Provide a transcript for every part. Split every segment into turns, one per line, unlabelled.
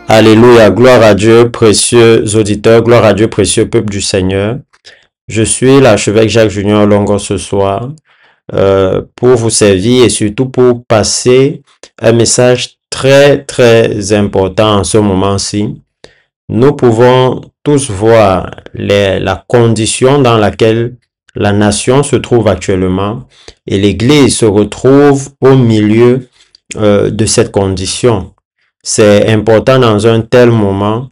Alléluia, gloire à Dieu, précieux auditeurs, gloire à Dieu, précieux peuple du Seigneur. Je suis l'archevêque Jacques Junior Longo ce soir pour vous servir et surtout pour passer un message très important en ce moment-ci. Nous pouvons tous voir la condition dans laquelle la nation se trouve actuellement et l'Église se retrouve au milieu de cette condition. C'est important dans un tel moment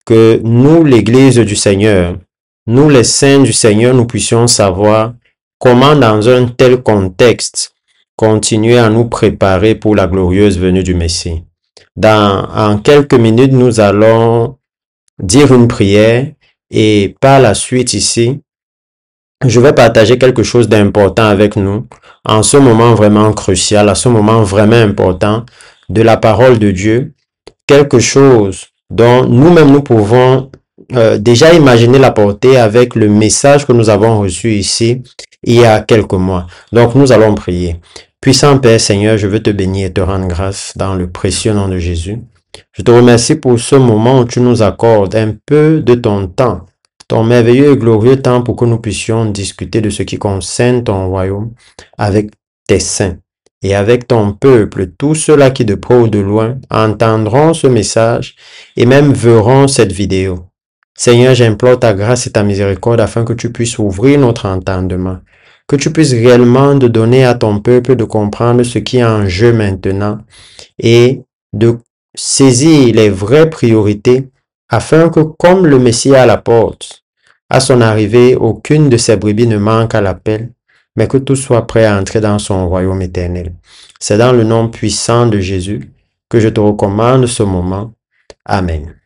que nous, l'Église du Seigneur, nous les saints du Seigneur, nous puissions savoir comment dans un tel contexte continuer à nous préparer pour la glorieuse venue du Messie. En quelques minutes, nous allons dire une prière et par la suite ici, je vais partager quelque chose d'important avec nous en ce moment vraiment crucial, à ce moment vraiment important de la parole de Dieu, quelque chose dont nous-mêmes nous pouvons déjà imaginer la portée avec le message que nous avons reçu ici il y a quelques mois. Donc nous allons prier. Puissant Père Seigneur, je veux te bénir et te rendre grâce dans le précieux nom de Jésus. Je te remercie pour ce moment où tu nous accordes un peu de ton temps, ton merveilleux et glorieux temps pour que nous puissions discuter de ce qui concerne ton royaume avec tes saints. Et avec ton peuple, tous ceux-là qui de près ou de loin entendront ce message et même verront cette vidéo. Seigneur, j'implore ta grâce et ta miséricorde afin que tu puisses ouvrir notre entendement, que tu puisses réellement de donner à ton peuple de comprendre ce qui est en jeu maintenant et de saisir les vraies priorités afin que comme le Messie à la porte, à son arrivée, aucune de ses brebis ne manque à l'appel, mais que tout soit prêt à entrer dans son royaume éternel. C'est dans le nom puissant de Jésus que je te recommande ce moment. Amen.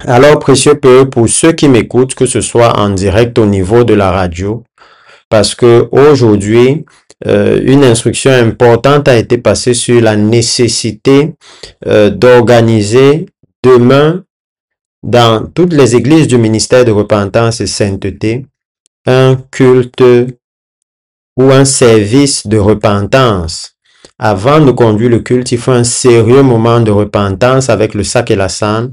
Alors, précieux peuple, pour ceux qui m'écoutent, que ce soit en direct au niveau de la radio, parce que aujourd'hui, une instruction importante a été passée sur la nécessité d'organiser demain dans toutes les églises du ministère de repentance et sainteté un culte ou un service de repentance. Avant de conduire le culte, il faut un sérieux moment de repentance avec le sac et la cendre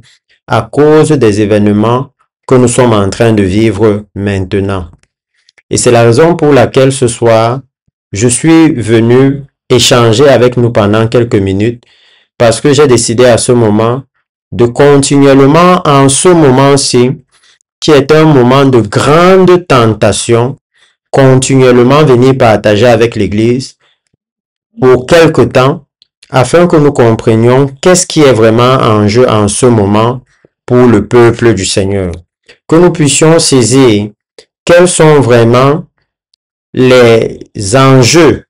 à cause des événements que nous sommes en train de vivre maintenant. Et c'est la raison pour laquelle ce soir, je suis venu échanger avec nous pendant quelques minutes parce que j'ai décidé à ce moment de continuellement en ce moment-ci, qui est un moment de grande tentation, continuellement venir partager avec l'Église pour quelque temps afin que nous comprenions qu'est-ce qui est vraiment en jeu en ce moment pour le peuple du Seigneur. Que nous puissions saisir quels sont vraiment les enjeux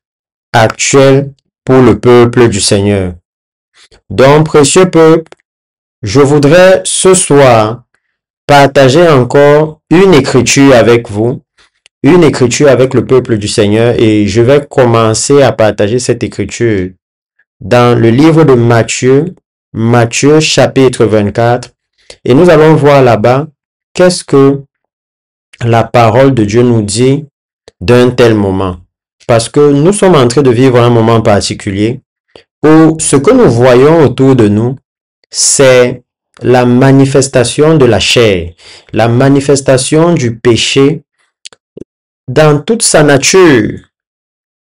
actuels pour le peuple du Seigneur. Donc, précieux peuple, je voudrais ce soir partager encore une écriture avec vous, une écriture avec le peuple du Seigneur, et je vais commencer à partager cette écriture dans le livre de Matthieu, Matthieu chapitre 24, et nous allons voir là-bas qu'est-ce que la parole de Dieu nous dit d'un tel moment. Parce que nous sommes en train de vivre un moment particulier où ce que nous voyons autour de nous, c'est la manifestation de la chair, la manifestation du péché dans toute sa nature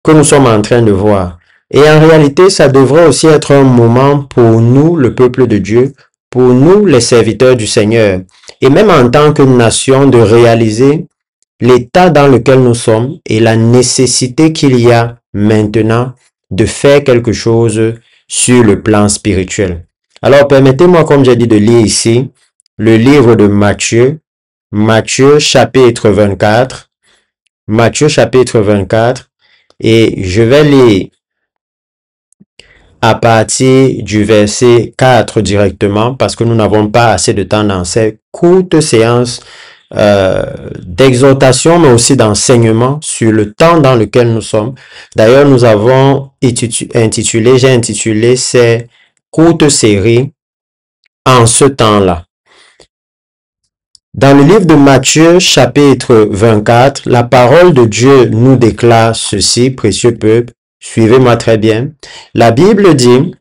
que nous sommes en train de voir. Et en réalité, ça devrait aussi être un moment pour nous, le peuple de Dieu, pour nous, les serviteurs du Seigneur, et même en tant que nation, de réaliser l'état dans lequel nous sommes et la nécessité qu'il y a maintenant de faire quelque chose sur le plan spirituel. Alors, permettez-moi, comme j'ai dit, de lire ici le livre de Matthieu, Matthieu chapitre 24, Matthieu chapitre 24, et je vais lire à partir du verset 4 directement parce que nous n'avons pas assez de temps dans ces courtes séances d'exhortation, mais aussi d'enseignement sur le temps dans lequel nous sommes. D'ailleurs, nous avons j'ai intitulé ces courtes séries en ce temps-là. Dans le livre de Matthieu, chapitre 24, la parole de Dieu nous déclare ceci, précieux peuple, suivez-moi très bien. La Bible dit,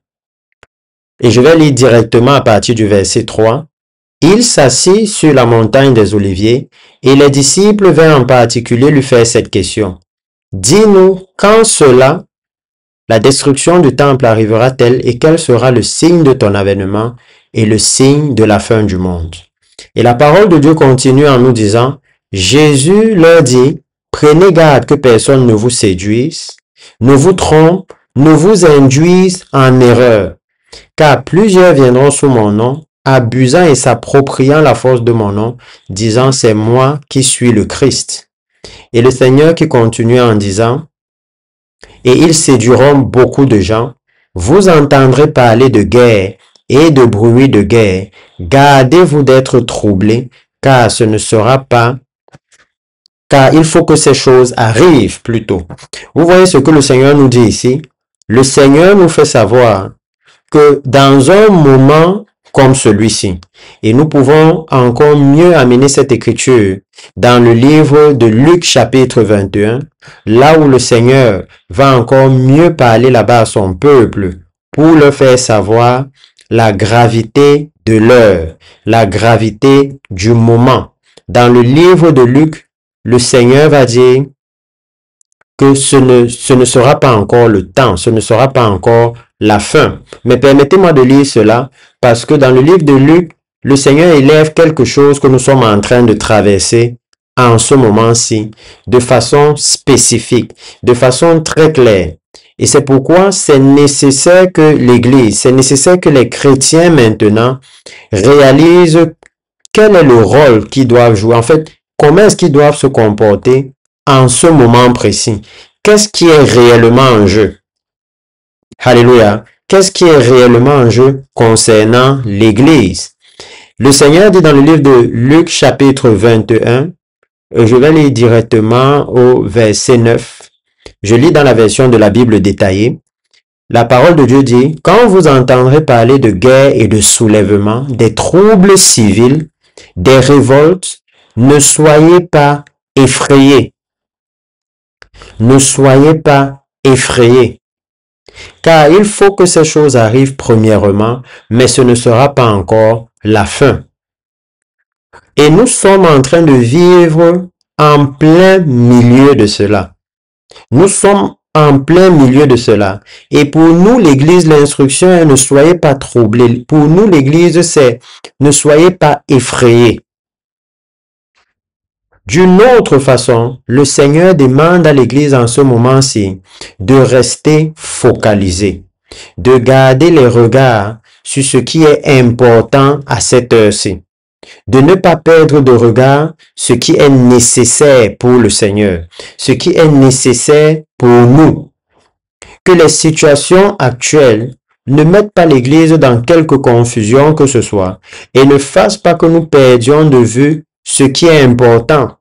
Et je vais lire directement à partir du verset 3. Il s'assit sur la montagne des Oliviers et les disciples vinrent en particulier lui faire cette question. Dis-nous quand cela, la destruction du temple arrivera-t-elle et quel sera le signe de ton avènement et le signe de la fin du monde? Et la parole de Dieu continue en nous disant, Jésus leur dit, prenez garde que personne ne vous séduise, ne vous trompe, ne vous induise en erreur, car plusieurs viendront sous mon nom, abusant et s'appropriant la force de mon nom, disant c'est moi qui suis le Christ. Et le Seigneur qui continue en disant, et ils séduiront beaucoup de gens, vous entendrez parler de guerre et de bruit de guerre. Gardez-vous d'être troublés, car ce ne sera pas, car il faut que ces choses arrivent plutôt. Vous voyez ce que le Seigneur nous dit ici? Le Seigneur nous fait savoir que dans un moment comme celui-ci, et nous pouvons encore mieux amener cette écriture dans le livre de Luc chapitre 21, là où le Seigneur va encore mieux parler là-bas à son peuple pour leur faire savoir la gravité de l'heure, la gravité du moment. Dans le livre de Luc, le Seigneur va dire que ce ne sera pas encore le temps, ce ne sera pas encore la fin. Mais permettez-moi de lire cela parce que dans le livre de Luc, le Seigneur élève quelque chose que nous sommes en train de traverser en ce moment-ci de façon spécifique, de façon très claire. Et c'est pourquoi c'est nécessaire que l'Église, c'est nécessaire que les chrétiens maintenant réalisent quel est le rôle qu'ils doivent jouer. En fait, comment est-ce qu'ils doivent se comporter en ce moment précis? Qu'est-ce qui est réellement en jeu? Alléluia. Qu'est-ce qui est réellement en jeu concernant l'Église? Le Seigneur dit dans le livre de Luc chapitre 21, je vais lire directement au verset 9. Je lis dans la version de la Bible détaillée. La parole de Dieu dit, quand vous entendrez parler de guerre et de soulèvement, des troubles civils, des révoltes, ne soyez pas effrayés. Ne soyez pas effrayés. Car il faut que ces choses arrivent premièrement, mais ce ne sera pas encore la fin. Et nous sommes en train de vivre en plein milieu de cela. Nous sommes en plein milieu de cela. Et pour nous, l'Église, l'instruction est ne soyez pas troublés. Pour nous, l'Église, c'est ne soyez pas effrayés. D'une autre façon, le Seigneur demande à l'Église en ce moment-ci de rester focalisé, de garder les regards sur ce qui est important à cette heure-ci, de ne pas perdre de regard ce qui est nécessaire pour le Seigneur, ce qui est nécessaire pour nous. Que les situations actuelles ne mettent pas l'Église dans quelque confusion que ce soit et ne fassent pas que nous perdions de vue ce qui est important.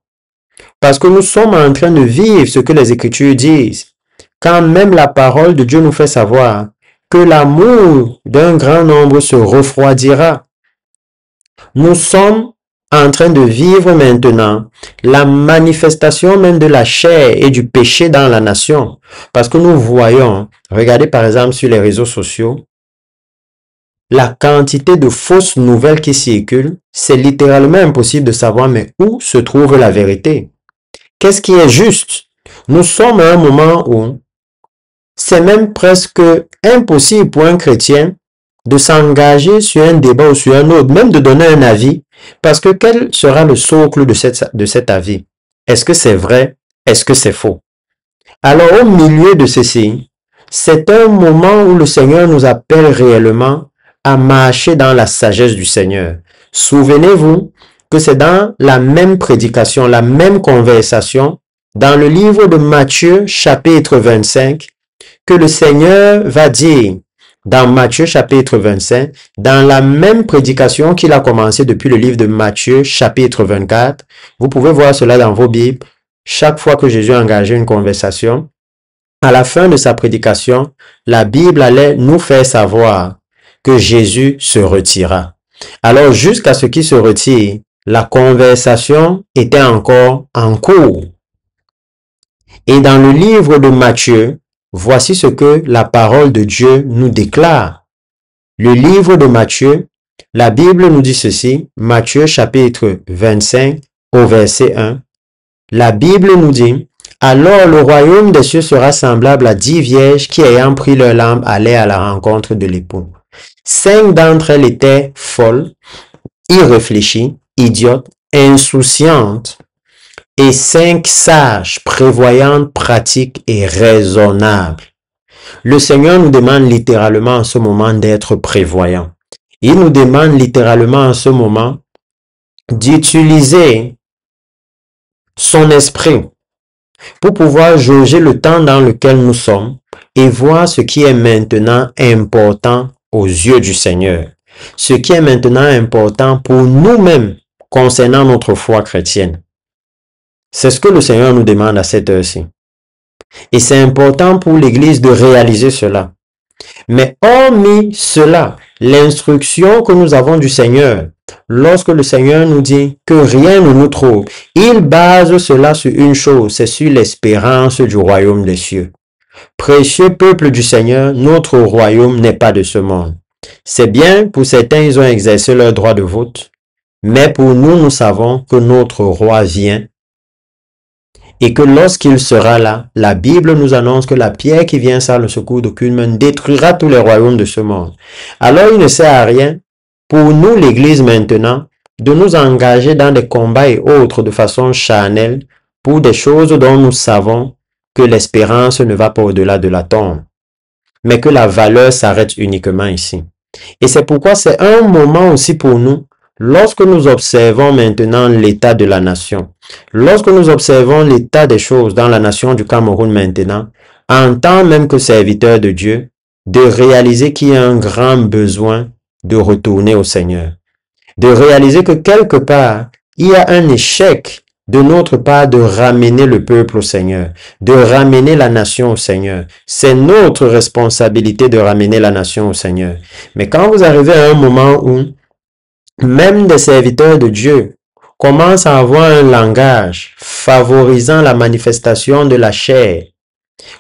Parce que nous sommes en train de vivre ce que les Écritures disent. Quand même la parole de Dieu nous fait savoir que l'amour d'un grand nombre se refroidira. Nous sommes en train de vivre maintenant la manifestation même de la chair et du péché dans la nation. Parce que nous voyons, regardez par exemple sur les réseaux sociaux, la quantité de fausses nouvelles qui circulent, c'est littéralement impossible de savoir mais où se trouve la vérité. Qu'est-ce qui est juste? Nous sommes à un moment où c'est même presque impossible pour un chrétien de s'engager sur un débat ou sur un autre, même de donner un avis, parce que quel sera le socle de cet avis? Est-ce que c'est vrai? Est-ce que c'est faux? Alors au milieu de ceci, c'est un moment où le Seigneur nous appelle réellement à marcher dans la sagesse du Seigneur. Souvenez-vous que c'est dans la même prédication, la même conversation, dans le livre de Matthieu chapitre 25, que le Seigneur va dire, dans Matthieu chapitre 25, dans la même prédication qu'il a commencé depuis le livre de Matthieu chapitre 24. Vous pouvez voir cela dans vos Bibles. Chaque fois que Jésus a engagé une conversation, à la fin de sa prédication, la Bible allait nous faire savoir que Jésus se retira. Alors, jusqu'à ce qu'il se retire, la conversation était encore en cours. Et dans le livre de Matthieu, voici ce que la parole de Dieu nous déclare. Le livre de Matthieu, la Bible nous dit ceci, Matthieu chapitre 25 au verset 1. La Bible nous dit, « Alors le royaume des cieux sera semblable à 10 vierges qui, ayant pris leur lampe, allaient à la rencontre de l'époux. 5 d'entre elles étaient folles, irréfléchies, idiotes, insouciantes, et 5 sages, prévoyantes, pratiques et raisonnables. » Le Seigneur nous demande littéralement en ce moment d'être prévoyant. Il nous demande littéralement en ce moment d'utiliser son esprit pour pouvoir jauger le temps dans lequel nous sommes et voir ce qui est maintenant important aux yeux du Seigneur. Ce qui est maintenant important pour nous-mêmes concernant notre foi chrétienne. C'est ce que le Seigneur nous demande à cette heure-ci. Et c'est important pour l'Église de réaliser cela. Mais hormis cela, l'instruction que nous avons du Seigneur, lorsque le Seigneur nous dit que rien ne nous trouble, il base cela sur une chose, c'est sur l'espérance du royaume des cieux. Précieux peuple du Seigneur, notre royaume n'est pas de ce monde. C'est bien, pour certains, ils ont exercé leur droit de vote, mais pour nous, nous savons que notre roi vient et que lorsqu'il sera là, la Bible nous annonce que la pierre qui vient sans le secours d'aucune main détruira tous les royaumes de ce monde. Alors il ne sert à rien pour nous, l'Église maintenant, de nous engager dans des combats et autres de façon charnelle pour des choses dont nous savons que l'espérance ne va pas au-delà de la tombe, mais que la valeur s'arrête uniquement ici. Et c'est pourquoi c'est un moment aussi pour nous, lorsque nous observons maintenant l'état de la nation, lorsque nous observons l'état des choses dans la nation du Cameroun maintenant, en tant même que serviteur de Dieu, de réaliser qu'il y a un grand besoin de retourner au Seigneur, de réaliser que quelque part, il y a un échec de notre part de ramener le peuple au Seigneur, de ramener la nation au Seigneur. C'est notre responsabilité de ramener la nation au Seigneur. Mais quand vous arrivez à un moment où même des serviteurs de Dieu commencent à avoir un langage favorisant la manifestation de la chair,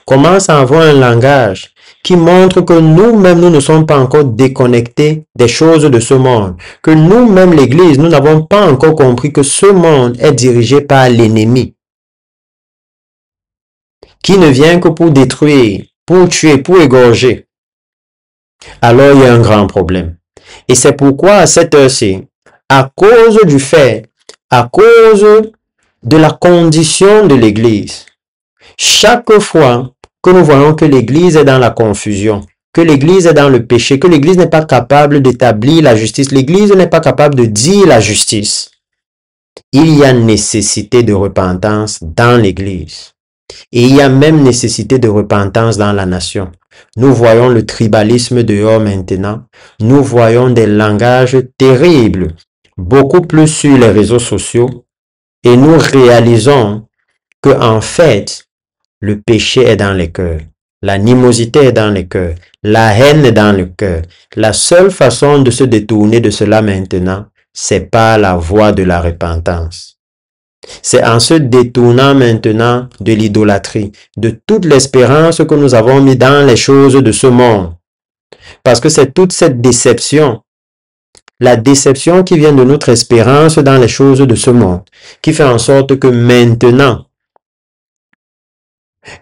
commencent à avoir un langage qui montre que nous-mêmes, nous ne sommes pas encore déconnectés des choses de ce monde, que nous-mêmes, l'Église, nous n'avons pas encore compris que ce monde est dirigé par l'ennemi, qui ne vient que pour détruire, pour tuer, pour égorger. Alors, il y a un grand problème. Et c'est pourquoi, à cette heure-ci, à cause du fait, à cause de la condition de l'Église, chaque fois que nous voyons que l'Église est dans la confusion, que l'Église est dans le péché, que l'Église n'est pas capable d'établir la justice, l'Église n'est pas capable de dire la justice, il y a nécessité de repentance dans l'Église. Et il y a même nécessité de repentance dans la nation. Nous voyons le tribalisme dehors maintenant. Nous voyons des langages terribles, beaucoup plus sur les réseaux sociaux. Et nous réalisons que en fait, le péché est dans les cœurs. L'animosité est dans les cœurs. La haine est dans le cœur. La seule façon de se détourner de cela maintenant, c'est par la voie de la repentance. C'est en se détournant maintenant de l'idolâtrie, de toute l'espérance que nous avons mis dans les choses de ce monde. Parce que c'est toute cette déception, la déception qui vient de notre espérance dans les choses de ce monde, qui fait en sorte que maintenant,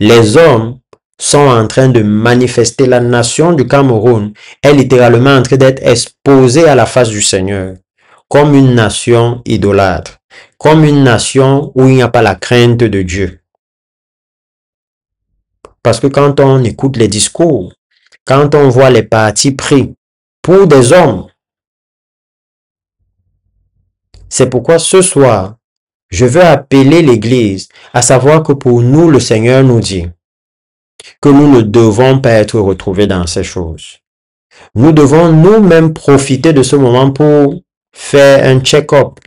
les hommes sont en train de manifester. La nation du Cameroun est littéralement en train d'être exposée à la face du Seigneur comme une nation idolâtre, comme une nation où il n'y a pas la crainte de Dieu. Parce que quand on écoute les discours, quand on voit les partis pris pour des hommes, c'est pourquoi ce soir, je veux appeler l'Église à savoir que pour nous, le Seigneur nous dit que nous ne devons pas être retrouvés dans ces choses. Nous devons nous-mêmes profiter de ce moment pour faire un check-up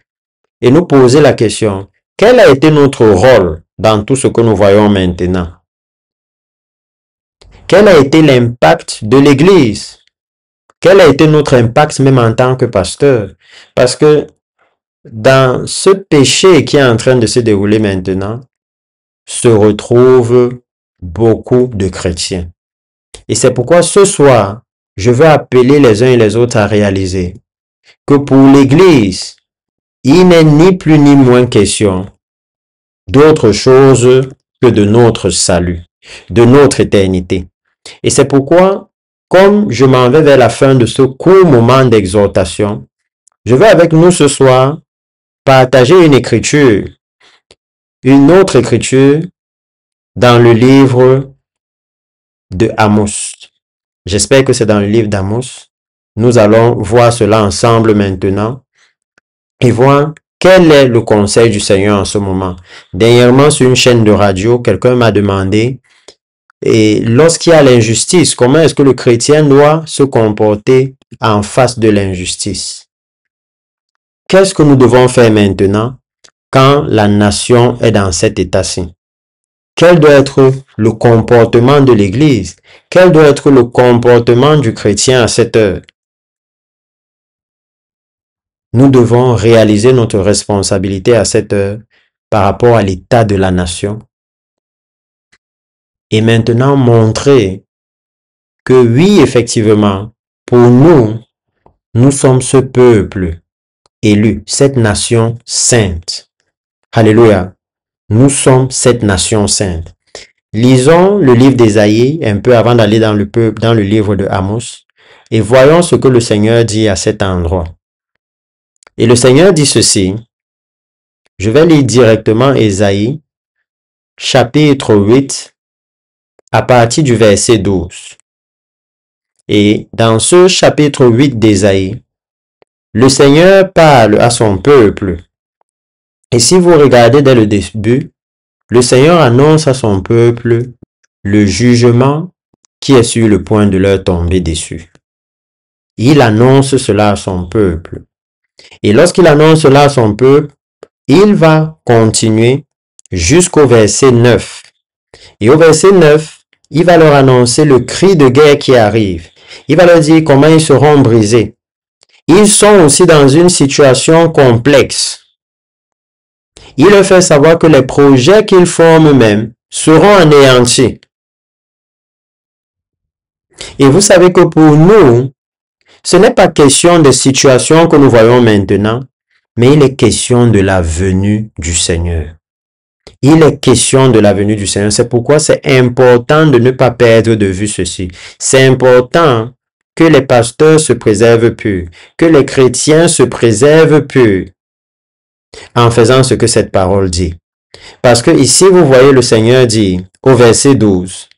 et nous poser la question, quel a été notre rôle dans tout ce que nous voyons maintenant? Quel a été l'impact de l'Église? Quel a été notre impact même en tant que pasteur? Parce que dans ce péché qui est en train de se dérouler maintenant, se retrouvent beaucoup de chrétiens. Et c'est pourquoi ce soir, je veux appeler les uns et les autres à réaliser que pour l'Église, il n'est ni plus ni moins question d'autre chose que de notre salut, de notre éternité. Et c'est pourquoi, comme je m'en vais vers la fin de ce court moment d'exhortation, je vais avec nous ce soir partager une écriture, une autre écriture dans le livre de Amos. J'espère que c'est dans le livre d'Amos. Nous allons voir cela ensemble maintenant et voir quel est le conseil du Seigneur en ce moment. Dernièrement, sur une chaîne de radio, quelqu'un m'a demandé, et lorsqu'il y a l'injustice, comment est-ce que le chrétien doit se comporter en face de l'injustice? Qu'est-ce que nous devons faire maintenant quand la nation est dans cet état-ci? Quel doit être le comportement de l'Église? Quel doit être le comportement du chrétien à cette heure? Nous devons réaliser notre responsabilité à cette heure par rapport à l'état de la nation. Et maintenant montrer que oui, effectivement, pour nous, nous sommes ce peuple élu, cette nation sainte. Alléluia. Nous sommes cette nation sainte. Lisons le livre d'Ésaïe un peu avant d'aller dans le livre de Amos et voyons ce que le Seigneur dit à cet endroit. Et le Seigneur dit ceci. Je vais lire directement Ésaïe, chapitre 8, à partir du verset 12. Et dans ce chapitre 8 d'Ésaïe, le Seigneur parle à son peuple. Et si vous regardez dès le début, le Seigneur annonce à son peuple le jugement qui est sur le point de leur tomber dessus. Il annonce cela à son peuple. Et lorsqu'il annonce cela à son peuple, il va continuer jusqu'au verset 9. Et au verset 9, il va leur annoncer le cri de guerre qui arrive. Il va leur dire comment ils seront brisés. Ils sont aussi dans une situation complexe. Il leur fait savoir que les projets qu'ils forment eux-mêmes seront anéantis. Et vous savez que pour nous, ce n'est pas question de situation que nous voyons maintenant, mais il est question de la venue du Seigneur. Il est question de la venue du Seigneur. C'est pourquoi c'est important de ne pas perdre de vue ceci. C'est important que les pasteurs se préservent purs, que les chrétiens se préservent purs en faisant ce que cette parole dit. Parce que ici, vous voyez le Seigneur dire au verset 12.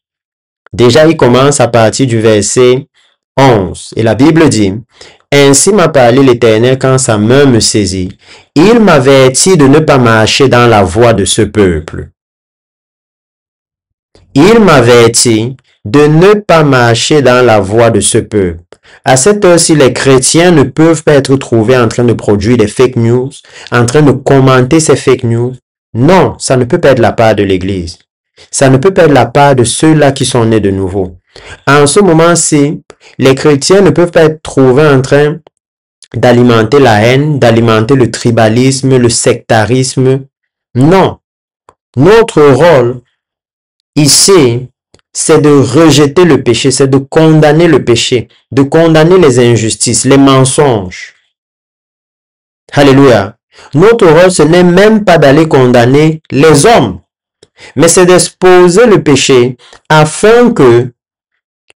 Déjà, il commence à partir du verset 11. Et la Bible dit, « Ainsi m'a parlé l'Éternel quand sa main me saisit. Il m'avertit de ne pas marcher dans la voie de ce peuple. » Il m'avertit de ne pas marcher dans la voie de ce peuple. À cette heure-ci, les chrétiens ne peuvent pas être trouvés en train de produire des fake news, en train de commenter ces fake news. Non, ça ne peut pas être la part de l'Église. Ça ne peut pas être la part de ceux-là qui sont nés de nouveau. En ce moment-ci, les chrétiens ne peuvent pas être trouvés en train d'alimenter la haine, d'alimenter le tribalisme, le sectarisme. Non. Notre rôle ici, c'est de rejeter le péché, c'est de condamner le péché, de condamner les injustices, les mensonges. Alléluia. Notre rôle, ce n'est même pas d'aller condamner les hommes, mais c'est d'exposer le péché afin que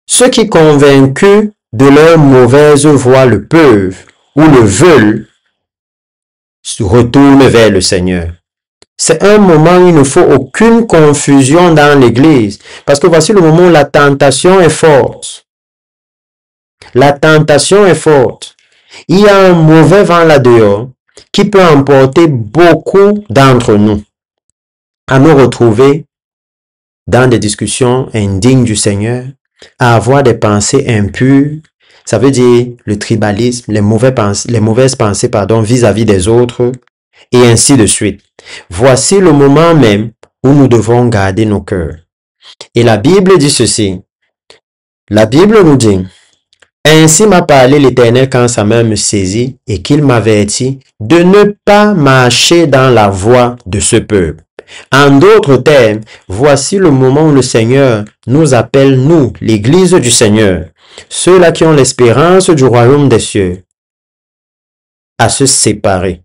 ceux qui convaincus de leur mauvaise voie le peuvent ou le veulent se retournent vers le Seigneur. C'est un moment où il ne faut aucune confusion dans l'Église. Parce que voici le moment où la tentation est forte. La tentation est forte. Il y a un mauvais vent là-dehors qui peut emporter beaucoup d'entre nous à nous retrouver dans des discussions indignes du Seigneur, à avoir des pensées impures. Ça veut dire le tribalisme, les mauvaises pensées vis-à-vis des autres, et ainsi de suite. Voici le moment même où nous devons garder nos cœurs. Et la Bible dit ceci. La Bible nous dit, « Ainsi m'a parlé l'Éternel quand sa main me saisit et qu'il m'avertit de ne pas marcher dans la voie de ce peuple. » En d'autres termes, voici le moment où le Seigneur nous appelle, nous, l'Église du Seigneur, ceux-là qui ont l'espérance du royaume des cieux, à se séparer,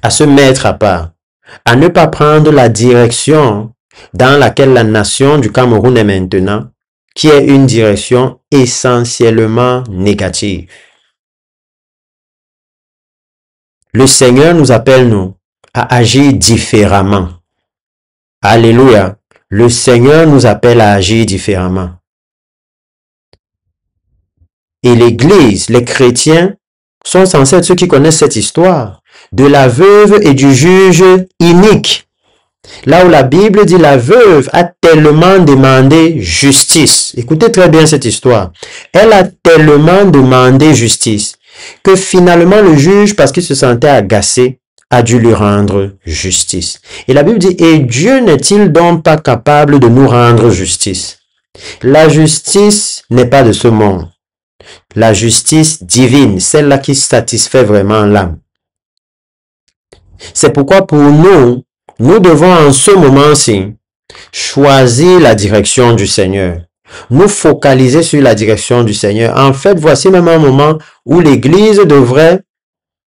à se mettre à part, à ne pas prendre la direction dans laquelle la nation du Cameroun est maintenant, qui est une direction essentiellement négative. Le Seigneur nous appelle, nous, à agir différemment. Alléluia. Le Seigneur nous appelle à agir différemment. Et l'Église, les chrétiens, sont censés être ceux qui connaissent cette histoire de la veuve et du juge inique. Là où la Bible dit la veuve a tellement demandé justice. Écoutez très bien cette histoire. Elle a tellement demandé justice que finalement le juge, parce qu'il se sentait agacé, a dû lui rendre justice. Et la Bible dit, et Dieu n'est-il donc pas capable de nous rendre justice? La justice n'est pas de ce monde. La justice divine, celle-là qui satisfait vraiment l'âme. C'est pourquoi pour nous, nous devons en ce moment-ci choisir la direction du Seigneur. Nous focaliser sur la direction du Seigneur. En fait, voici même un moment où l'Église devrait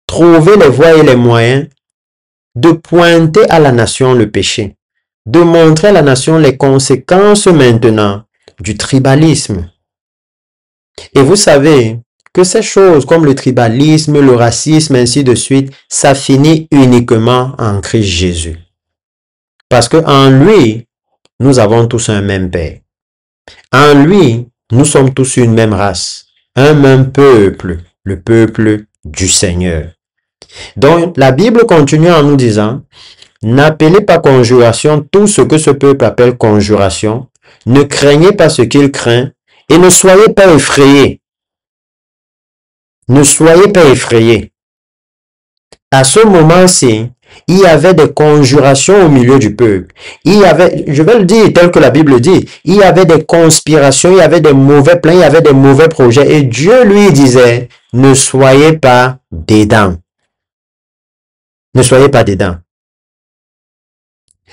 trouver les voies et les moyens de pointer à la nation le péché, de montrer à la nation les conséquences maintenant du tribalisme. Et vous savez que ces choses comme le tribalisme, le racisme, ainsi de suite, ça finit uniquement en Christ Jésus. Parce qu'en lui, nous avons tous un même Père. En lui, nous sommes tous une même race, un même peuple, le peuple du Seigneur. Donc, la Bible continue en nous disant, n'appelez pas conjuration tout ce que ce peuple appelle conjuration, ne craignez pas ce qu'il craint, et ne soyez pas effrayés. Ne soyez pas effrayés. À ce moment-ci, il y avait des conjurations au milieu du peuple. Il y avait, je vais le dire tel que la Bible dit, il y avait des conspirations, il y avait des mauvais plans, il y avait des mauvais projets. Et Dieu lui disait, ne soyez pas dedans. Ne soyez pas dedans.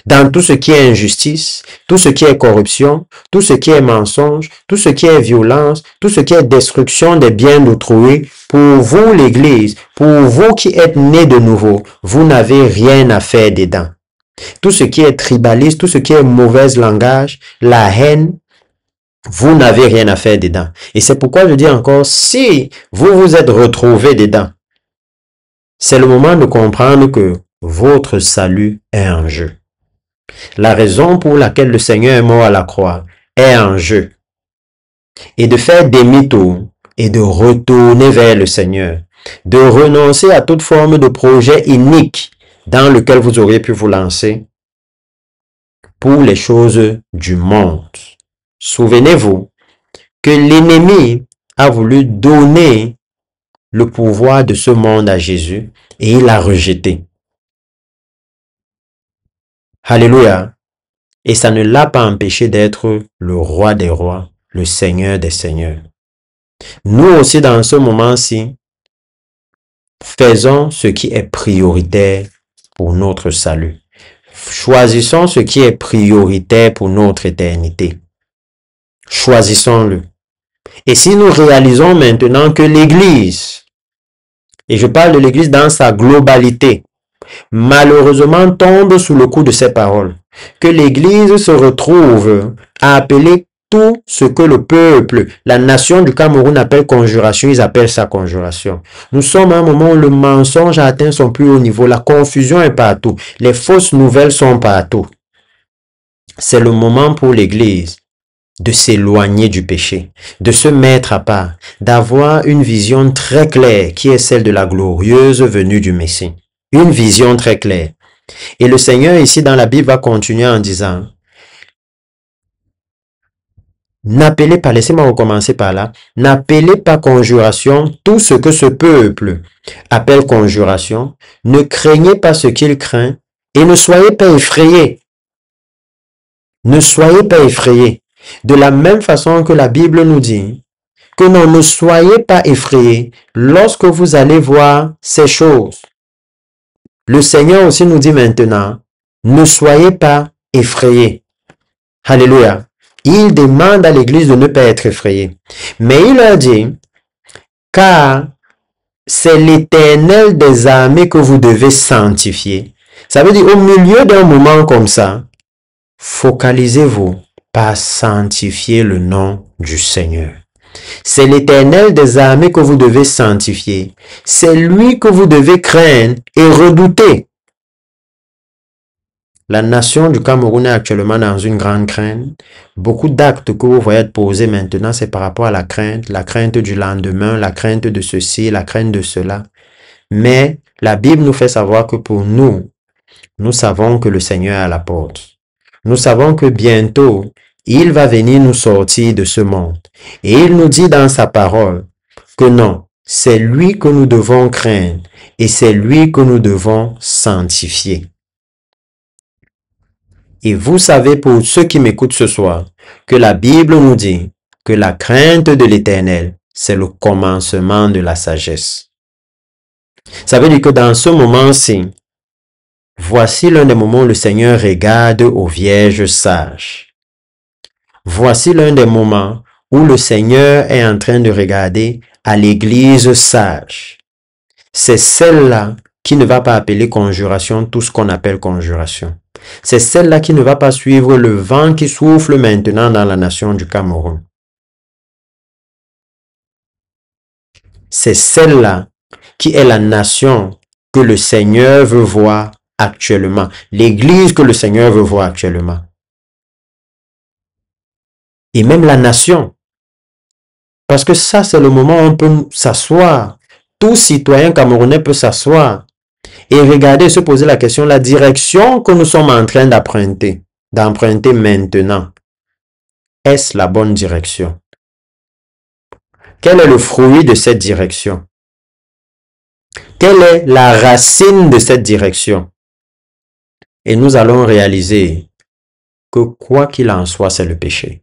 Dans tout ce qui est injustice, tout ce qui est corruption, tout ce qui est mensonge, tout ce qui est violence, tout ce qui est destruction des biens d'autrui, pour vous l'Église, pour vous qui êtes nés de nouveau, vous n'avez rien à faire dedans. Tout ce qui est tribaliste, tout ce qui est mauvais langage, la haine, vous n'avez rien à faire dedans. Et c'est pourquoi je dis encore, si vous vous êtes retrouvés dedans, c'est le moment de comprendre que votre salut est en jeu. La raison pour laquelle le Seigneur est mort à la croix est en jeu. Et de faire demi-tour et de retourner vers le Seigneur. De renoncer à toute forme de projet inique dans lequel vous auriez pu vous lancer pour les choses du monde. Souvenez-vous que l'ennemi a voulu donner le pouvoir de ce monde à Jésus et il l'a rejeté. Alléluia. Et ça ne l'a pas empêché d'être le roi des rois, le Seigneur des seigneurs. Nous aussi, dans ce moment-ci, faisons ce qui est prioritaire pour notre salut. Choisissons ce qui est prioritaire pour notre éternité. Choisissons-le. Et si nous réalisons maintenant que l'Église, et je parle de l'Église dans sa globalité, malheureusement tombe sous le coup de ces paroles, que l'Église se retrouve à appeler tout ce que le peuple, la nation du Cameroun appelle conjuration, ils appellent ça conjuration. Nous sommes à un moment où le mensonge a atteint son plus haut niveau, la confusion est partout, les fausses nouvelles sont partout. C'est le moment pour l'Église de s'éloigner du péché, de se mettre à part, d'avoir une vision très claire qui est celle de la glorieuse venue du Messie. Une vision très claire. Et le Seigneur ici dans la Bible va continuer en disant, n'appelez pas, laissez-moi recommencer par là, n'appelez pas conjuration tout ce que ce peuple appelle conjuration, ne craignez pas ce qu'il craint et ne soyez pas effrayés. Ne soyez pas effrayés. De la même façon que la Bible nous dit que non, ne soyez pas effrayés lorsque vous allez voir ces choses. Le Seigneur aussi nous dit maintenant, ne soyez pas effrayés. Alléluia. Il demande à l'église de ne pas être effrayée. Mais il leur dit, car c'est l'Éternel des armées que vous devez sanctifier. Ça veut dire, au milieu d'un moment comme ça, focalisez-vous par sanctifier le nom du Seigneur. C'est l'Éternel des armées que vous devez sanctifier. C'est lui que vous devez craindre et redouter. La nation du Cameroun est actuellement dans une grande crainte. Beaucoup d'actes que vous voyez être posés maintenant, c'est par rapport à la crainte du lendemain, la crainte de ceci, la crainte de cela. Mais la Bible nous fait savoir que pour nous, nous savons que le Seigneur est à la porte. Nous savons que bientôt, il va venir nous sortir de ce monde. Et il nous dit dans sa parole que non, c'est lui que nous devons craindre et c'est lui que nous devons sanctifier. Et vous savez, pour ceux qui m'écoutent ce soir, que la Bible nous dit que la crainte de l'Éternel, c'est le commencement de la sagesse. Ça veut dire que dans ce moment-ci, voici l'un des moments où le Seigneur regarde aux vierges sages. Voici l'un des moments où le Seigneur est en train de regarder à l'église sage. C'est celle-là qui ne va pas appeler conjuration tout ce qu'on appelle conjuration. C'est celle-là qui ne va pas suivre le vent qui souffle maintenant dans la nation du Cameroun. C'est celle-là qui est la nation que le Seigneur veut voir actuellement. L'église que le Seigneur veut voir actuellement. Et même la nation. Parce que ça, c'est le moment où on peut s'asseoir. Tout citoyen camerounais peut s'asseoir et regarder, se poser la question, la direction que nous sommes en train d'emprunter maintenant, est-ce la bonne direction? Quel est le fruit de cette direction? Quelle est la racine de cette direction? Et nous allons réaliser que quoi qu'il en soit, c'est le péché.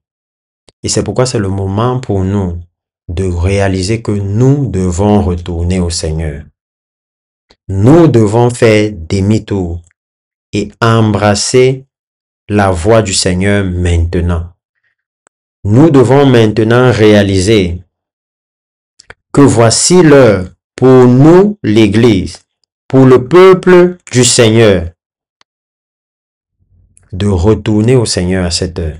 Et c'est pourquoi c'est le moment pour nous de réaliser que nous devons retourner au Seigneur. Nous devons faire demi-tour et embrasser la voie du Seigneur maintenant. Nous devons maintenant réaliser que voici l'heure pour nous, l'Église, pour le peuple du Seigneur, de retourner au Seigneur à cette heure.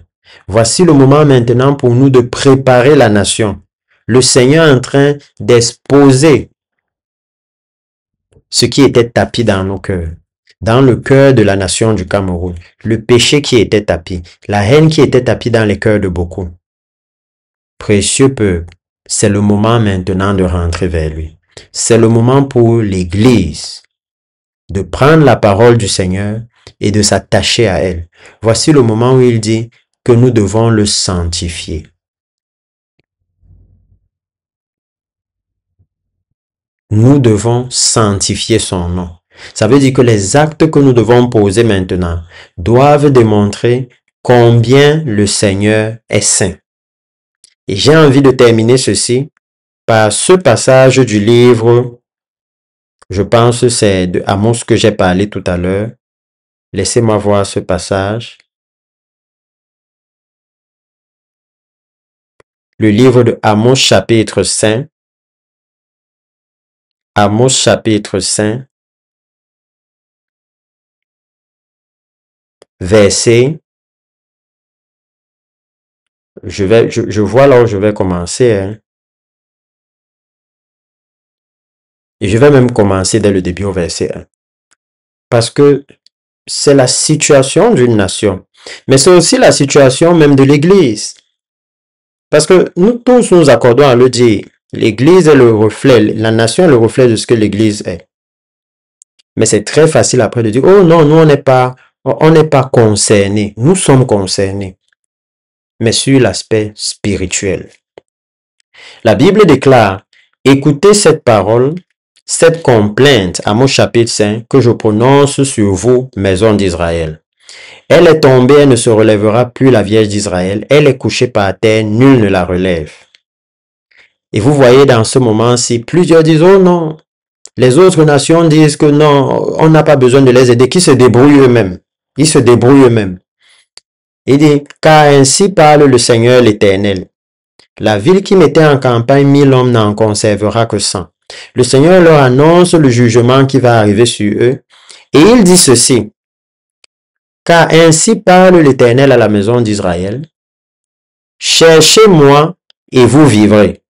Voici le moment maintenant pour nous de préparer la nation. Le Seigneur est en train d'exposer ce qui était tapis dans nos cœurs, dans le cœur de la nation du Cameroun, le péché qui était tapis, la haine qui était tapis dans les cœurs de beaucoup. Précieux peuple, c'est le moment maintenant de rentrer vers lui. C'est le moment pour l'Église de prendre la parole du Seigneur et de s'attacher à elle. Voici le moment où il dit que nous devons le sanctifier. Nous devons sanctifier son nom. Ça veut dire que les actes que nous devons poser maintenant doivent démontrer combien le Seigneur est saint. Et j'ai envie de terminer ceci par ce passage du livre, je pense c'est de Amos que j'ai parlé tout à l'heure. Laissez-moi voir ce passage. Le livre de Amos chapitre 5. Amos chapitre 5. Verset. Je vois là où je vais commencer. Hein. Et je vais même commencer dès le début au verset 1. Parce que c'est la situation d'une nation. Mais c'est aussi la situation même de l'Église. Parce que nous tous nous accordons à le dire. L'Église est le reflet, la nation est le reflet de ce que l'Église est. Mais c'est très facile après de dire, oh non, nous on n'est pas concernés. Nous sommes concernés. Mais sur l'aspect spirituel. La Bible déclare, écoutez cette parole, cette complainte, Amos chapitre 5, que je prononce sur vous, maison d'Israël. Elle est tombée, elle ne se relèvera plus, la Vierge d'Israël. Elle est couchée par terre, nul ne la relève. Et vous voyez dans ce moment-ci, plusieurs disent, oh non, les autres nations disent que non, on n'a pas besoin de les aider, qui se débrouillent eux-mêmes. Ils se débrouillent eux-mêmes. Il dit, car ainsi parle le Seigneur l'Éternel. La ville qui mettait en campagne 1000 hommes n'en conservera que 100. Le Seigneur leur annonce le jugement qui va arriver sur eux. Et il dit ceci, car ainsi parle l'Éternel à la maison d'Israël. Cherchez-moi et vous vivrez.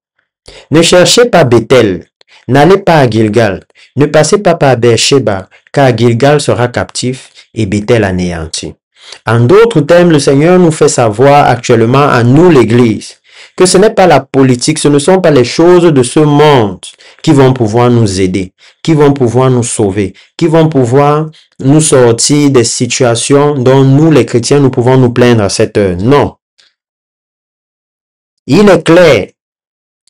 Ne cherchez pas Bethel, n'allez pas à Gilgal, ne passez pas par Beersheba, car Gilgal sera captif et Bethel anéanti. En d'autres termes, le Seigneur nous fait savoir actuellement à nous l'Église que ce n'est pas la politique, ce ne sont pas les choses de ce monde qui vont pouvoir nous aider, qui vont pouvoir nous sauver, qui vont pouvoir nous sortir des situations dont nous les chrétiens nous pouvons nous plaindre à cette heure. Non. Il est clair.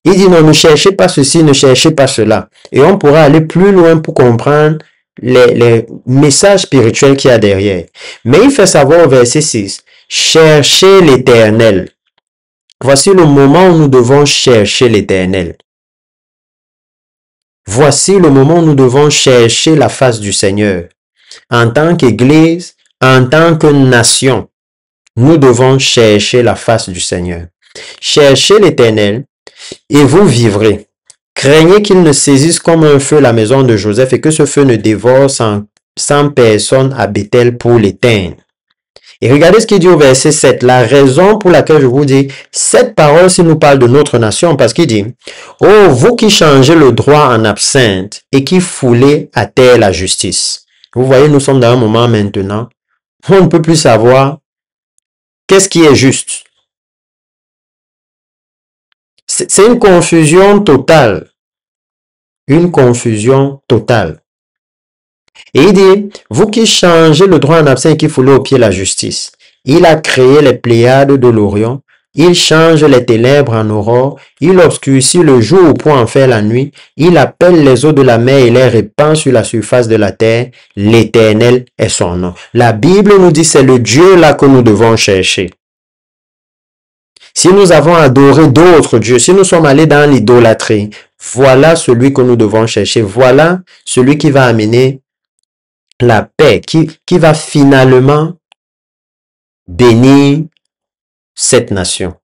Il dit non, ne cherchez pas ceci, ne cherchez pas cela. Et on pourra aller plus loin pour comprendre les messages spirituels qu'il y a derrière. Mais il fait savoir au verset 6, cherchez l'Éternel. Voici le moment où nous devons chercher l'Éternel. Voici le moment où nous devons chercher la face du Seigneur. En tant qu'Église, en tant que nation, nous devons chercher la face du Seigneur. Cherchez l'Éternel et vous vivrez. Craignez qu'il ne saisisse comme un feu la maison de Joseph et que ce feu ne dévore 100 personnes à Bethel pour l'éteindre. Et regardez ce qu'il dit au verset 7. La raison pour laquelle je vous dis, cette parole, s'il nous parle de notre nation, parce qu'il dit, « Oh, vous qui changez le droit en absinthe et qui foulez à terre la justice. » Vous voyez, nous sommes dans un moment maintenant où on ne peut plus savoir qu'est-ce qui est juste. C'est une confusion totale. Une confusion totale. Et il dit, vous qui changez le droit en absinthe et qui foulez au pied la justice. Il a créé les Pléiades de l'Orient. Il change les ténèbres en aurore. Il obscurcit le jour pour en faire la nuit. Il appelle les eaux de la mer et les répand sur la surface de la terre. L'Éternel est son nom. La Bible nous dit c'est le Dieu là que nous devons chercher. Si nous avons adoré d'autres dieux, si nous sommes allés dans l'idolâtrie, voilà celui que nous devons chercher. Voilà celui qui va amener la paix, qui va finalement bénir cette nation.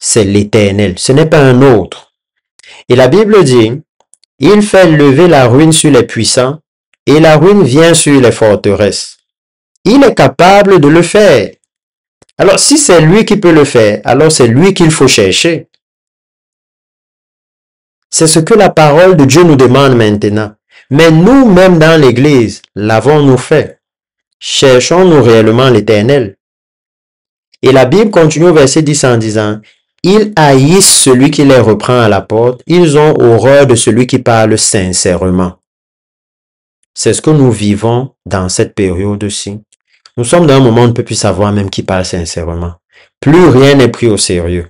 C'est l'Éternel, ce n'est pas un autre. Et la Bible dit, il fait lever la ruine sur les puissants et la ruine vient sur les forteresses. Il est capable de le faire. Alors si c'est lui qui peut le faire, alors c'est lui qu'il faut chercher. C'est ce que la parole de Dieu nous demande maintenant. Mais nous-mêmes dans l'Église, l'avons-nous fait? Cherchons-nous réellement l'Éternel? Et la Bible continue au verset 10 en disant, ils haïssent celui qui les reprend à la porte, ils ont horreur de celui qui parle sincèrement. C'est ce que nous vivons dans cette période-ci. Nous sommes dans un moment où on ne peut plus savoir même qui parle sincèrement. Plus rien n'est pris au sérieux.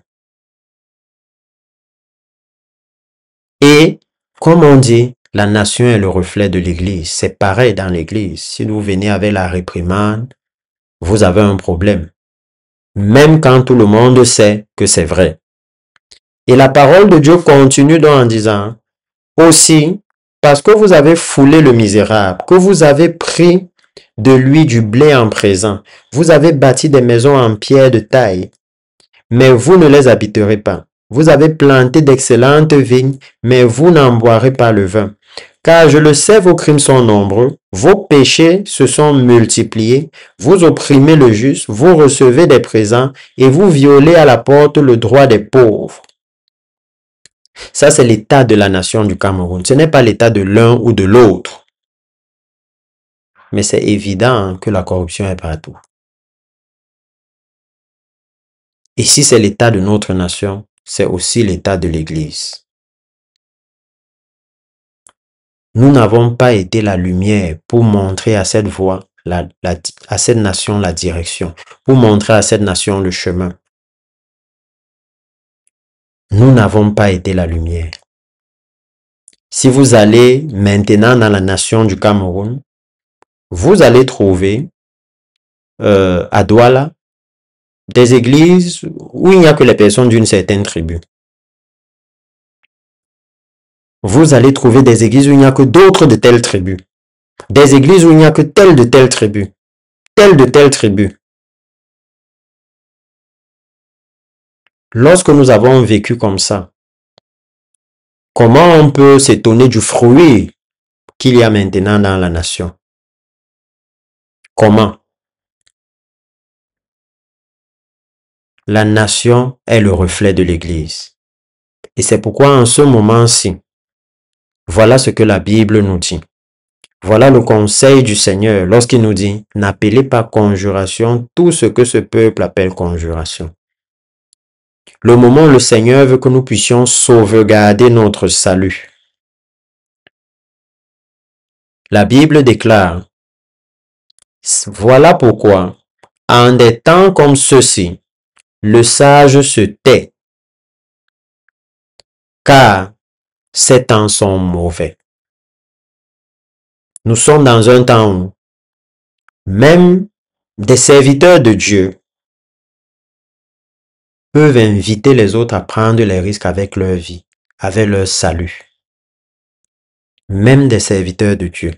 Et, comme on dit, la nation est le reflet de l'Église. C'est pareil dans l'Église. Si vous venez avec la réprimande, vous avez un problème. Même quand tout le monde sait que c'est vrai. Et la parole de Dieu continue donc en disant, aussi, parce que vous avez foulé le misérable, que vous avez pris de lui du blé en présent, vous avez bâti des maisons en pierre de taille, mais vous ne les habiterez pas. Vous avez planté d'excellentes vignes, mais vous n'en boirez pas le vin. Car je le sais, vos crimes sont nombreux, vos péchés se sont multipliés, vous opprimez le juste, vous recevez des présents et vous violez à la porte le droit des pauvres. Ça, c'est l'état de la nation du Cameroun. Ce n'est pas l'état de l'un ou de l'autre. Mais c'est évident que la corruption est partout. Et si c'est l'état de notre nation, c'est aussi l'état de l'Église. Nous n'avons pas été la lumière pour montrer à cette voie, à cette nation la direction, pour montrer à cette nation le chemin. Nous n'avons pas été la lumière. Si vous allez maintenant dans la nation du Cameroun, vous allez trouver à Douala des églises où il n'y a que les personnes d'une certaine tribu. Vous allez trouver des églises où il n'y a que d'autres de telles tribus. Des églises où il n'y a que telle de telle tribu. de telle tribu. Lorsque nous avons vécu comme ça, comment on peut s'étonner du fruit qu'il y a maintenant dans la nation? Comment? La nation est le reflet de l'Église. Et c'est pourquoi en ce moment-ci, voilà ce que la Bible nous dit. Voilà le conseil du Seigneur lorsqu'il nous dit « N'appelez pas conjuration tout ce que ce peuple appelle conjuration ». Le moment où le Seigneur veut que nous puissions sauvegarder notre salut. La Bible déclare « Voilà pourquoi, en des temps comme ceux-ci, le sage se tait, car ces temps sont mauvais. » Nous sommes dans un temps où même des serviteurs de Dieu peuvent inviter les autres à prendre les risques avec leur vie, avec leur salut. Même des serviteurs de Dieu.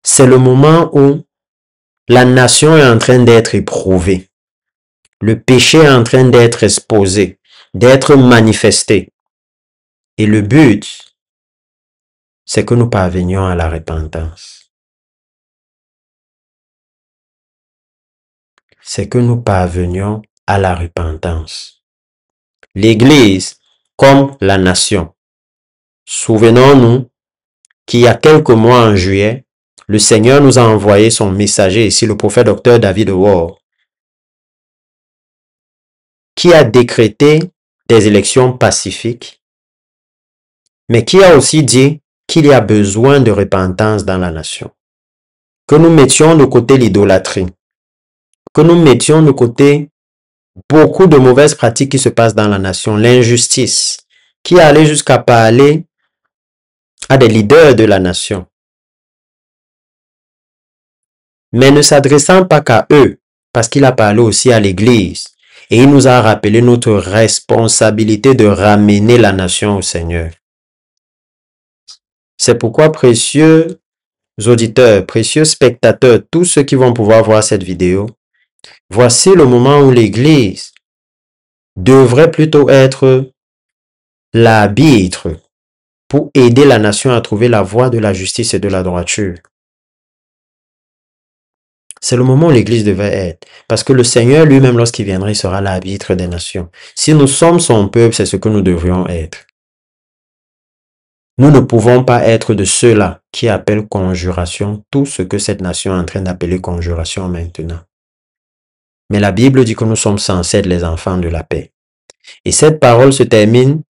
C'est le moment où la nation est en train d'être éprouvée. Le péché est en train d'être exposé, d'être manifesté. Et le but, c'est que nous parvenions à la repentance. C'est que nous parvenions à la repentance. L'Église, comme la nation. Souvenons-nous qu'il y a quelques mois en juillet, le Seigneur nous a envoyé son messager, ici le prophète Dr David Ward, qui a décrété des élections pacifiques, mais qui a aussi dit qu'il y a besoin de repentance dans la nation. Que nous mettions de côté l'idolâtrie, que nous mettions de côté beaucoup de mauvaises pratiques qui se passent dans la nation, l'injustice, qui allait jusqu'à parler à des leaders de la nation. Mais ne s'adressant pas qu'à eux, parce qu'il a parlé aussi à l'Église, et il nous a rappelé notre responsabilité de ramener la nation au Seigneur. C'est pourquoi, précieux auditeurs, précieux spectateurs, tous ceux qui vont pouvoir voir cette vidéo, voici le moment où l'Église devrait plutôt être l'arbitre pour aider la nation à trouver la voie de la justice et de la droiture. C'est le moment où l'Église devait être. Parce que le Seigneur lui-même, lorsqu'il viendra, il sera l'arbitre des nations. Si nous sommes son peuple, c'est ce que nous devrions être. Nous ne pouvons pas être de ceux-là qui appellent conjuration tout ce que cette nation est en train d'appeler conjuration maintenant. Mais la Bible dit que nous sommes censés être les enfants de la paix. Et cette parole se termine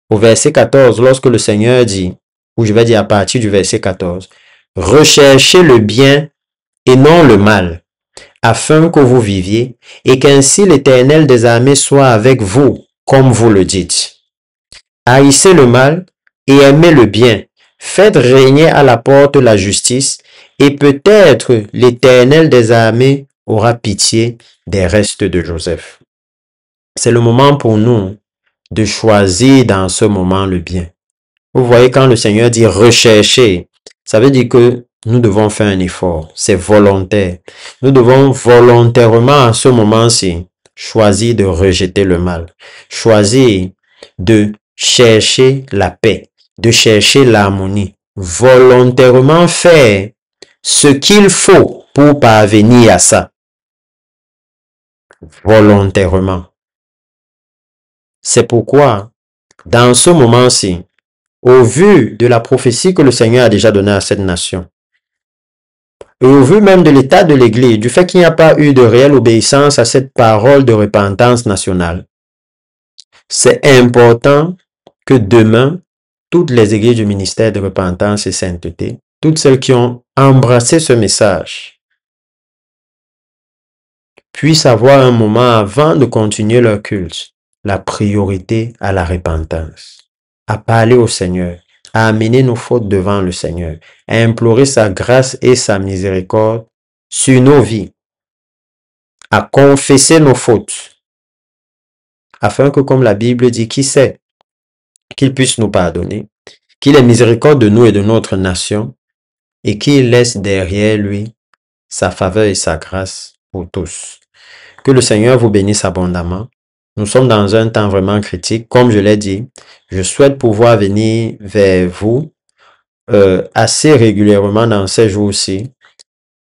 au verset 14, lorsque le Seigneur dit, ou je vais dire à partir du verset 14, « Recherchez le bien et non le mal, afin que vous viviez, et qu'ainsi l'Éternel des armées soit avec vous, comme vous le dites. Haïssez le mal et aimez le bien, faites régner à la porte la justice, et peut-être l'Éternel des armées aura pitié des restes de Joseph. » C'est le moment pour nous de choisir dans ce moment le bien. Vous voyez, quand le Seigneur dit rechercher, ça veut dire que nous devons faire un effort. C'est volontaire. Nous devons volontairement à ce moment-ci choisir de rejeter le mal. Choisir de chercher la paix, de chercher l'harmonie. Volontairement faire ce qu'il faut pour parvenir à ça. Volontairement. C'est pourquoi, dans ce moment-ci, au vu de la prophétie que le Seigneur a déjà donnée à cette nation, et au vu même de l'état de l'Église, du fait qu'il n'y a pas eu de réelle obéissance à cette parole de repentance nationale, c'est important que demain, toutes les églises du ministère de repentance et sainteté, toutes celles qui ont embrassé ce message, puissent avoir un moment avant de continuer leur culte, la priorité à la repentance, à parler au Seigneur, à amener nos fautes devant le Seigneur, à implorer sa grâce et sa miséricorde sur nos vies, à confesser nos fautes, afin que, comme la Bible dit, qui sait, qu'il puisse nous pardonner, qu'il ait miséricorde de nous et de notre nation, et qu'il laisse derrière lui sa faveur et sa grâce pour tous. Que le Seigneur vous bénisse abondamment. Nous sommes dans un temps vraiment critique. Comme je l'ai dit, je souhaite pouvoir venir vers vous assez régulièrement dans ces jours-ci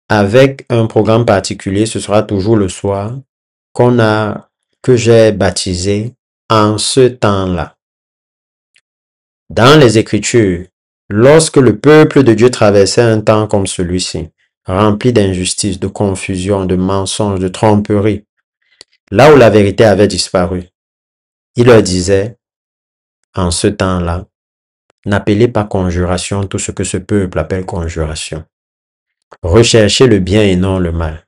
avec un programme particulier. Ce sera toujours le soir que j'ai baptisé en ce temps-là. Dans les Écritures, lorsque le peuple de Dieu traversait un temps comme celui-ci, rempli d'injustice, de confusion, de mensonges, de tromperies, là où la vérité avait disparu, il leur disait, en ce temps-là, n'appelez pas conjuration tout ce que ce peuple appelle conjuration. Recherchez le bien et non le mal.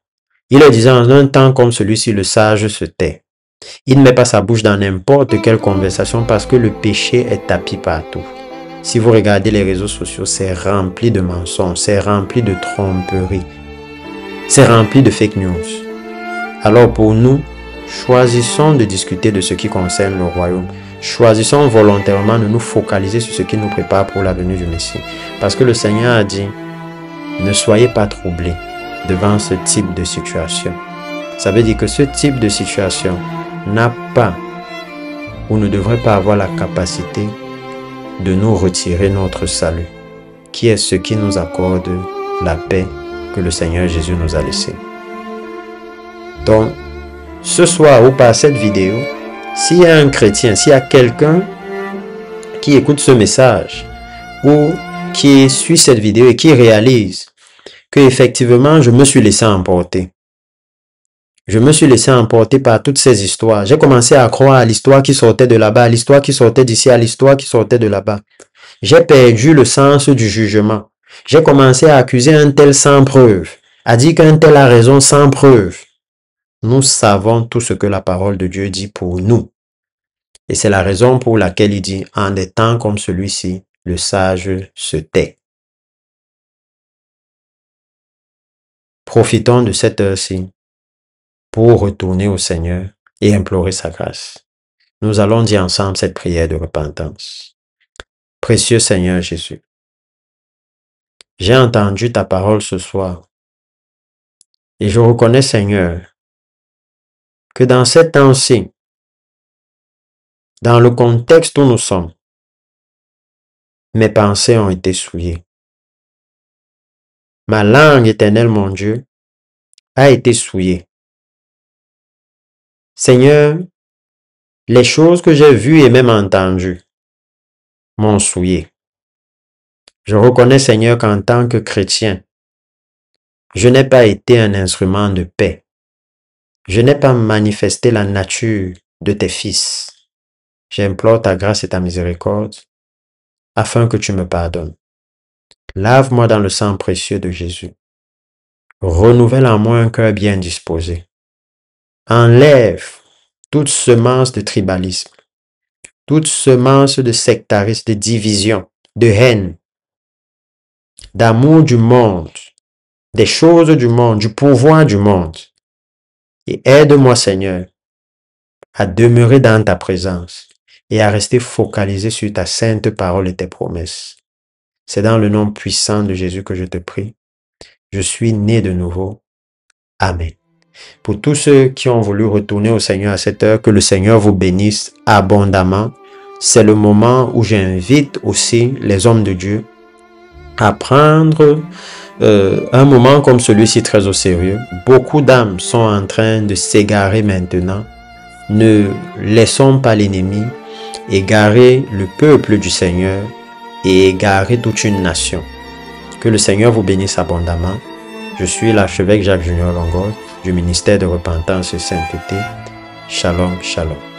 Il leur disait, en un temps comme celui-ci, le sage se tait. Il ne met pas sa bouche dans n'importe quelle conversation parce que le péché est tapis partout. Si vous regardez les réseaux sociaux, c'est rempli de mensonges, c'est rempli de tromperies, c'est rempli de fake news. Alors pour nous, choisissons de discuter de ce qui concerne le royaume. Choisissons volontairement de nous focaliser sur ce qui nous prépare pour la venue du Messie. Parce que le Seigneur a dit, ne soyez pas troublés devant ce type de situation. Ça veut dire que ce type de situation n'a pas ou ne devrait pas avoir la capacité de nous retirer notre salut, qui est ce qui nous accorde la paix que le Seigneur Jésus nous a laissée. Donc, ce soir ou par cette vidéo, s'il y a un chrétien, s'il y a quelqu'un qui écoute ce message ou qui suit cette vidéo et qui réalise que effectivement je me suis laissé emporter. Je me suis laissé emporter par toutes ces histoires. J'ai commencé à croire à l'histoire qui sortait de là-bas, à l'histoire qui sortait d'ici, à l'histoire qui sortait de là-bas. J'ai perdu le sens du jugement. J'ai commencé à accuser un tel sans preuve, à dire qu'un tel a raison sans preuve. Nous savons tout ce que la parole de Dieu dit pour nous. Et c'est la raison pour laquelle il dit, en des temps comme celui-ci, le sage se tait. Profitons de cette heure-ci pour retourner au Seigneur et implorer sa grâce. Nous allons dire ensemble cette prière de repentance. Précieux Seigneur Jésus, j'ai entendu ta parole ce soir et je reconnais, Seigneur, que dans cet temps-ci, dans le contexte où nous sommes, mes pensées ont été souillées. Ma langue, Éternel mon Dieu, a été souillée. Seigneur, les choses que j'ai vues et même entendues m'ont souillé. Je reconnais, Seigneur, qu'en tant que chrétien, je n'ai pas été un instrument de paix. Je n'ai pas manifesté la nature de tes fils. J'implore ta grâce et ta miséricorde afin que tu me pardonnes. Lave-moi dans le sang précieux de Jésus. Renouvelle en moi un cœur bien disposé. Enlève toute semence de tribalisme, toute semence de sectarisme, de division, de haine, d'amour du monde, des choses du monde, du pouvoir du monde. Et aide-moi, Seigneur, à demeurer dans ta présence et à rester focalisé sur ta sainte parole et tes promesses. C'est dans le nom puissant de Jésus que je te prie. Je suis né de nouveau. Amen. Pour tous ceux qui ont voulu retourner au Seigneur à cette heure, que le Seigneur vous bénisse abondamment. C'est le moment où j'invite aussi les hommes de Dieu à prendre un moment comme celui-ci très au sérieux. Beaucoup d'âmes sont en train de s'égarer maintenant. Ne laissons pas l'ennemi égarer le peuple du Seigneur et égarer toute une nation. Que le Seigneur vous bénisse abondamment. Je suis l'archevêque Jacques Junior Longoria du ministère de repentance et sainteté. Shalom, shalom.